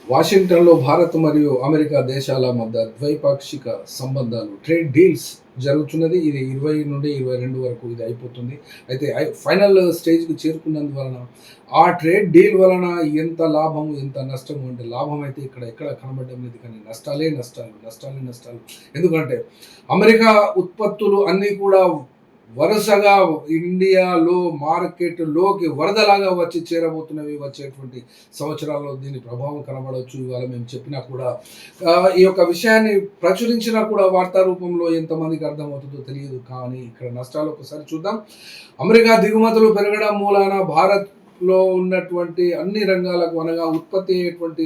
వాషింగ్టన్‌లో భారత్ మరియు అమెరికా దేశాల మధ్య ద్వైపాక్షిక సంబంధాలు ట్రేడ్ డీల్స్ జరుగుతున్నది. ఇది 20 నుండి 22 వరకు ఇది అయిపోతుంది. అయితే ఫైనల్ స్టేజ్‌కి చేరుకున్నందువలన ఆ ట్రేడ్ డీల్ వలన ఎంత లాభం, ఎంత నష్టము అంటే లాభం అయితే ఇక్కడ ఎక్కడ కనబడడం లేదు. కానీ నష్టాలే నష్టాలు, నష్టాలే నష్టాలు. ఎందుకంటే అమెరికా ఉత్పత్తులు అన్నీ కూడా వరుసగా ఇండియాలో మార్కెట్‌లోకి వరదలాగా వచ్చి చేరబోతున్నవి. వచ్చేటువంటి సంవత్సరాల్లో దీని ప్రభావం కనబడవచ్చు. ఇవాళ మేము చెప్పినా కూడా ఈ యొక్క విషయాన్ని ప్రచురించినా కూడా వార్తా రూపంలో ఎంతమందికి అర్థమవుతుందో తెలియదు. కానీ ఇక్కడ నష్టాలు ఒకసారి చూద్దాం. అమెరికా దిగుమతులు పెరగడం మూలాన భారత్‌లో ఉన్నటువంటి అన్ని రంగాలకు అనగా ఉత్పత్తి అయ్యేటువంటి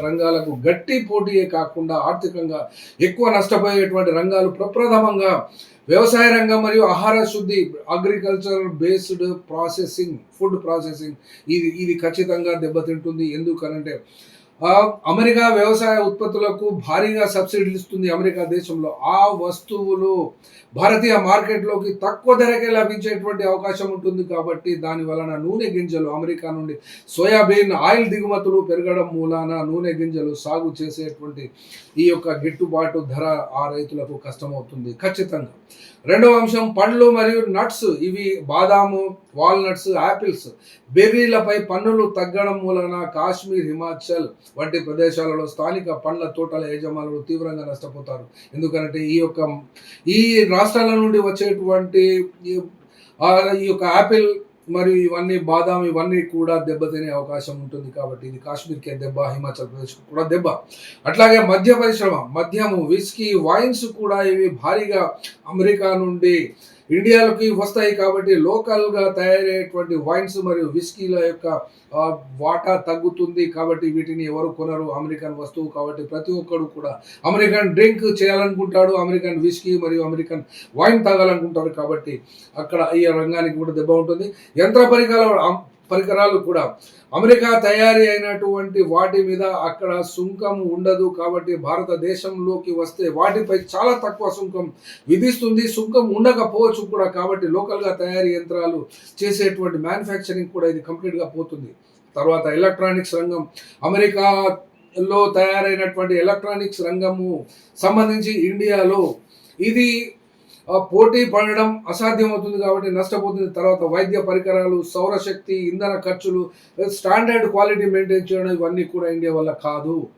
రంగాలకు గట్టి పోటీయే కాకుండా ఆర్థికంగా ఎక్కువ నష్టపోయేటువంటి రంగాలు ప్రప్రథమంగా వ్యవసాయ రంగం మరియు ఆహార శుద్ధి, agriculture based processing, food processing ఇది ఖచ్చితంగా దెబ్బతింటుంది. ఎందుకనంటే అమెరికా వ్యవసాయ ఉత్పత్తులకు భారీగా సబ్సిడీలు ఇస్తుంది అమెరికా దేశంలో. ఆ వస్తువులు భారతీయ మార్కెట్లోకి తక్కువ ధరకే లభించేటువంటి అవకాశం ఉంటుంది. కాబట్టి దాని వలన నూనె గింజలు అమెరికా నుండి సోయాబీన్ ఆయిల్ దిగుమతులు పెరగడం మూలాన నూనె గింజలు సాగు చేసేటువంటి ఈ యొక్క గిట్టుబాటు ధర ఆ రైతులకు కష్టమవుతుంది ఖచ్చితంగా. రెండవ అంశం పండ్లు మరియు నట్స్. ఇవి బాదాము, వాల్నట్స్, యాపిల్స్, బెర్రీలపై పన్నులు తగ్గడం మూలన కాశ్మీర్, హిమాచల్ వంటి ప్రదేశాలలో స్థానిక పండ్ల తోటల యజమానులు తీవ్రంగా నష్టపోతారు. ఎందుకంటే ఈ రాష్ట్రాల నుండి వచ్చేటువంటి ఈ యొక్క యాపిల్ మరియు ఇవన్నీ బాదాం ఇవన్నీ కూడా దెబ్బతినే అవకాశం ఉంటుంది. కాబట్టి ఇది కాశ్మీర్కే దెబ్బ, హిమాచల్ ప్రదేశ్కు కూడా దెబ్బ. అట్లాగే మద్య పరిశ్రమ, మద్యము, విస్కీ, వైన్స్ కూడా ఇవి భారీగా అమెరికా నుండి ఇండియాలోకి వస్తాయి. కాబట్టి లోకల్గా తయారయ్యేటువంటి వైన్స్ మరియు విస్కీల యొక్క వాటా తగ్గుతుంది. కాబట్టి వీటిని ఎవరు కొనరు, అమెరికన్ వస్తువు కాబట్టి ప్రతి ఒక్కరు కూడా అమెరికన్ డ్రింక్ చేయాలనుకుంటాడు, అమెరికన్ విస్కీ మరియు అమెరికన్ వైన్ తాగాలనుకుంటారు. కాబట్టి అక్కడ ఈ రంగానికి కూడా దెబ్బ ఉంటుంది. యంత్ర పరికరాలు కూడా అమెరికా తయారీ అయినటువంటి వాటి మీద అక్కడ సుంకం ఉండదు. కాబట్టి భారతదేశంలోకి వస్తే వాటిపై చాలా తక్కువ సుంకం విధిస్తుంది. సుంకం ఉండకపోవచ్చు కూడా. కాబట్టి లోకల్గా తయారీ యంత్రాలు చేసేటువంటి మ్యానుఫ్యాక్చరింగ్ కూడా ఇది కంప్లీట్గా పోతుంది. తర్వాత ఎలక్ట్రానిక్స్ రంగం, అమెరికాలో తయారైనటువంటి ఎలక్ట్రానిక్స్ రంగము సంబంధించి ఇండియాలో ఇది పోటీ పడడం అసాధ్యమవుతుంది. కాబట్టి నష్టపోతుంది. తర్వాత వైద్య పరికరాలు, సౌరశక్తి, ఇంధన ఖర్చులు, స్టాండర్డ్ క్వాలిటీ మెయింటైన్ చేయడం ఇవన్నీ కూడా ఇండియా వల్ల కాదు.